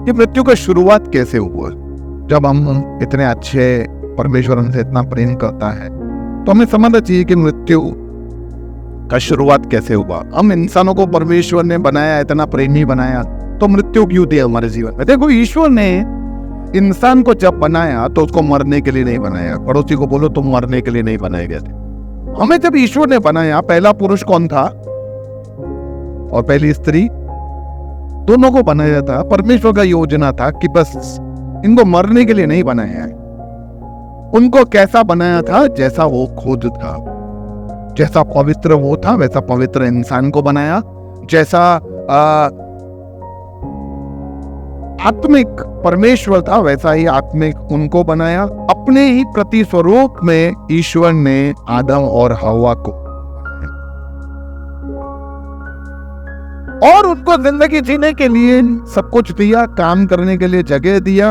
ये मृत्यु का शुरुआत कैसे हुआ? जब हम इतने अच्छे परमेश्वर हमसे इतना प्रेम करता है तो हमें समझना चाहिए कि मृत्यु का शुरुआत कैसे हुआ। हम इंसानों को परमेश्वर ने बनाया, इतना प्रेमी बनाया, तो मृत्यु क्यों दी हमारे जीवन में? देखो, ईश्वर ने इंसान को जब बनाया तो उसको मरने के लिए नहीं बनाया। पड़ोसी को बोलो, तुम मरने के लिए नहीं बनाए गए थे। हमें जब ईश्वर ने बनाया, पहला पुरुष कौन था और पहली स्त्री, दोनों को बनाया था। परमेश्वर का योजना था कि बस इनको मरने के लिए नहीं बनाया है। उनको कैसा बनाया था? जैसा वो खुद था, जैसा पवित्र वो था वैसा पवित्र इंसान को बनाया। जैसा आत्मिक परमेश्वर था वैसा ही आत्मिक उनको बनाया। अपने ही प्रति स्वरूप में ईश्वर ने आदम और हवा को और उनको जिंदगी जीने के लिए सब कुछ दिया, काम करने के लिए जगह दिया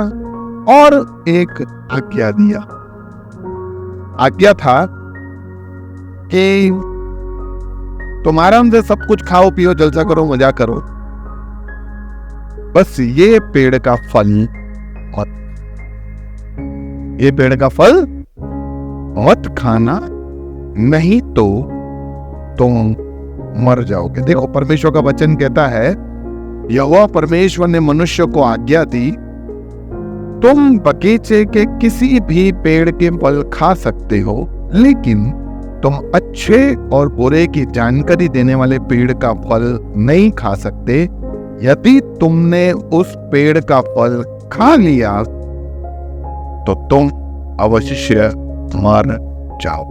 और एक आज्ञा दिया। आज्ञा था कि तुम आराम से सब कुछ खाओ पियो, जलसा करो, मजा करो, बस ये पेड़ का फल मत, ये पेड़ का फल मत खाना, नहीं तो तुम मर जाओगे। देखो, परमेश्वर का वचन कहता है, यहोवा परमेश्वर ने मनुष्य को आज्ञा दी, तुम बगीचे के किसी भी पेड़ के फल खा सकते हो, लेकिन तुम अच्छे और बुरे की जानकारी देने वाले पेड़ का फल नहीं खा सकते। यदि तुमने उस पेड़ का फल खा लिया तो तुम अवश्य मर जाओ।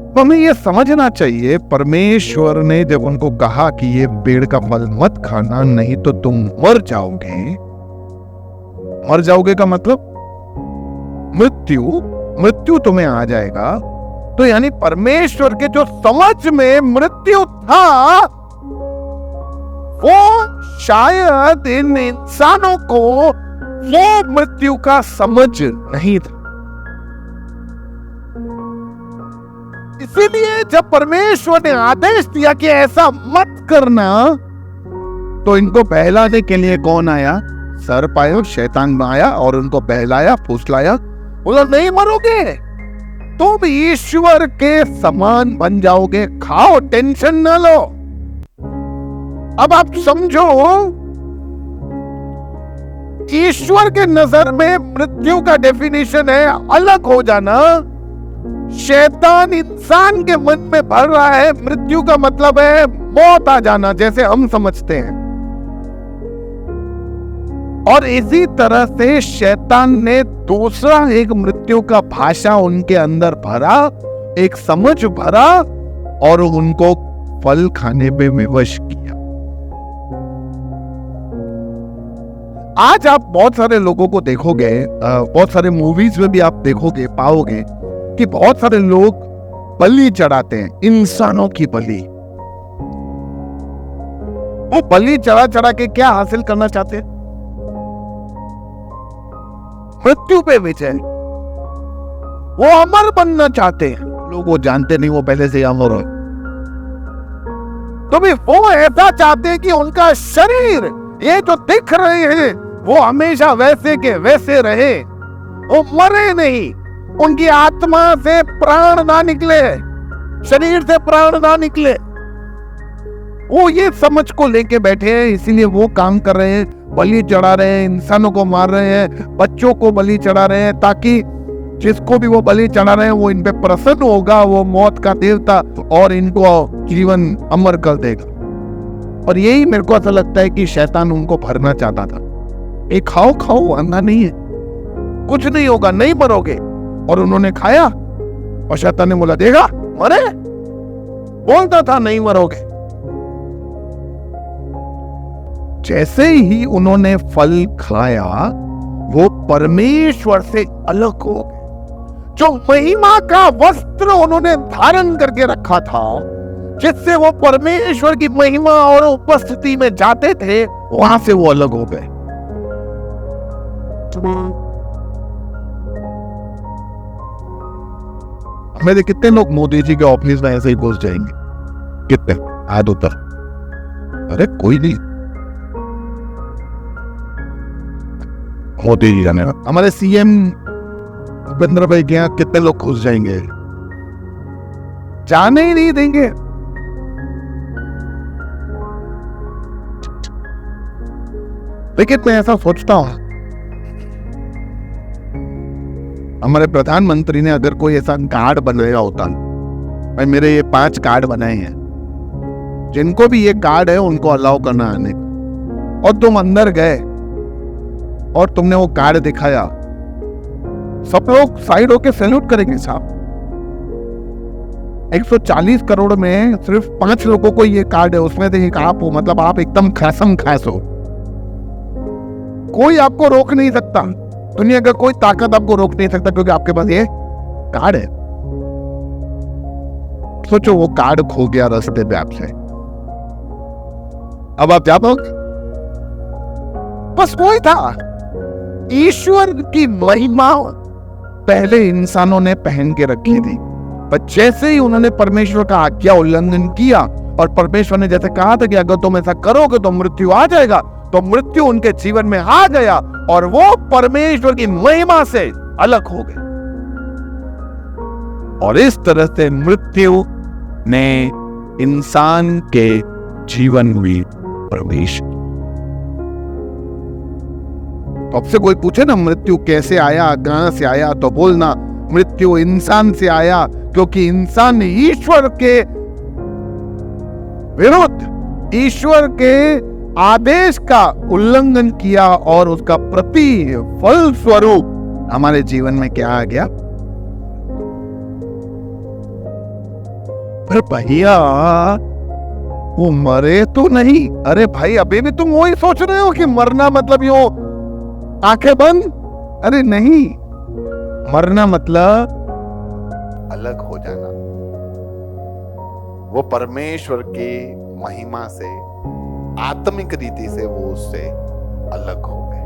तो हमें यह समझना चाहिए, परमेश्वर ने जब उनको कहा कि ये पेड़ का फल मत खाना, नहीं तो तुम मर जाओगे। मर जाओगे का मतलब मृत्यु तुम्हें आ जाएगा। तो यानी परमेश्वर के जो समझ में मृत्यु था, वो शायद इन इंसानों को वो मृत्यु का समझ नहीं था। इसीलिए जब परमेश्वर ने आदेश दिया कि ऐसा मत करना, तो इनको बहलाने के लिए कौन आया? सर्प आया, शैतान आया और उनको बहलाया, फुसलाया, बोला नहीं मरोगे, तुम ईश्वर के समान बन जाओगे, खाओ, टेंशन न लो। अब आप समझो, ईश्वर के नजर में मृत्यु का डेफिनेशन है अलग हो जाना। शैतान इंसान के मन में भर रहा है, मृत्यु का मतलब है मौत आ जाना, जैसे हम समझते हैं। और इसी तरह से शैतान ने दूसरा एक मृत्यु का भाषा उनके अंदर भरा, एक समझ भरा और उनको फल खाने पे विवश किया। आज आप बहुत सारे लोगों को देखोगे, बहुत सारे मूवीज में भी आप देखोगे, पाओगे कि बहुत सारे लोग बलि चढ़ाते हैं, इंसानों की बलि। वो बलि चढ़ा चढ़ा के क्या हासिल करना चाहते हैं? मृत्यु पे विजय। वो अमर बनना चाहते हैं। लोग वो जानते नहीं, वो पहले से अमर हो। तो भी वो ऐसा चाहते हैं कि उनका शरीर, ये जो दिख रहे हैं, वो हमेशा वैसे के वैसे रहे, वो मरे नहीं, उनकी आत्मा से प्राण ना निकले, शरीर से प्राण ना निकले। वो ये समझ को लेके बैठे हैं, इसीलिए वो काम कर रहे हैं, बलि चढ़ा रहे हैं, इंसानों को मार रहे हैं, बच्चों को बलि चढ़ा रहे हैं, ताकि जिसको भी वो बलि चढ़ा रहे हैं वो इन पे प्रसन्न होगा, वो मौत का देवता, और इनको जीवन अमर कर देगा। और यही मेरे को ऐसा लगता है कि शैतान उनको भरना चाहता था। एक खाओ खाओ, अंधा नहीं है, कुछ नहीं होगा, नहीं मरोगे। और उन्होंने खाया और शैतान ने बोला, देखा मरे, बोलता था नहीं मरोगे। जैसे ही उन्होंने फल खाया, वो परमेश्वर से अलग हो गए। जो महिमा का वस्त्र उन्होंने धारण करके रखा था, जिससे वो परमेश्वर की महिमा और उपस्थिति में जाते थे, वहां से वो अलग हो गए। मेरे कितने लोग मोदी जी के ऑफिस में ऐसे ही घुस जाएंगे? कितने? हाथ उतर। अरे कोई नहीं, मोदी जी जाने। हमारे सीएम भूपेंद्र भाई के यहाँ कितने लोग घुस जाएंगे, जाने ही नहीं देंगे। लेकिन मैं ऐसा सोचता हूं, हमारे प्रधानमंत्री ने अगर कोई ऐसा कार्ड बनाया होता, भाई मेरे ये 5 कार्ड बनाए हैं, जिनको भी ये कार्ड है उनको अलाउ करना आने, और तुम अंदर गए और तुमने वो कार्ड दिखाया, सब लोग साइड होके सैल्यूट करेंगे साहब। 140 करोड़ में सिर्फ 5 लोगों को ये कार्ड है, उसमें से एक आप हो, मतलब आप एकदम खासम खास हो। कोई आपको रोक नहीं सकता, दुनिया का कोई ताकत आपको रोक नहीं सकता, क्योंकि आपके पास ये कार्ड है। सोचो वो कार्ड खो गया रास्ते पे आपसे, अब आप जा पाओगे? बस वही था, ईश्वर की महिमा पहले इंसानों ने पहन के रखी थी, पर जैसे ही उन्होंने परमेश्वर का आज्ञा उल्लंघन किया, और परमेश्वर ने जैसे कहा था कि अगर तुम ऐसा करोगे तो मृत्यु आ जाएगा, तो मृत्यु उनके जीवन में आ गया और वो परमेश्वर की महिमा से अलग हो गए, और इस तरह से मृत्यु ने इंसान के जीवन में प्रवेश। तो आपसे कोई पूछे ना मृत्यु कैसे आया, कहां से आया, तो बोलना मृत्यु इंसान से आया, क्योंकि इंसान ने ईश्वर के विरुद्ध, ईश्वर के आदेश का उल्लंघन किया, और उसका प्रतिफल स्वरूप हमारे जीवन में क्या आ गया? पर भैया वो मरे तो नहीं। अरे भाई अभी भी तुम वही सोच रहे हो कि मरना मतलब यो आंखें बंद? अरे नहीं, मरना मतलब अलग हो जाना, वो परमेश्वर की महिमा से, आत्मिक रीति से वो उससे अलग हो गए।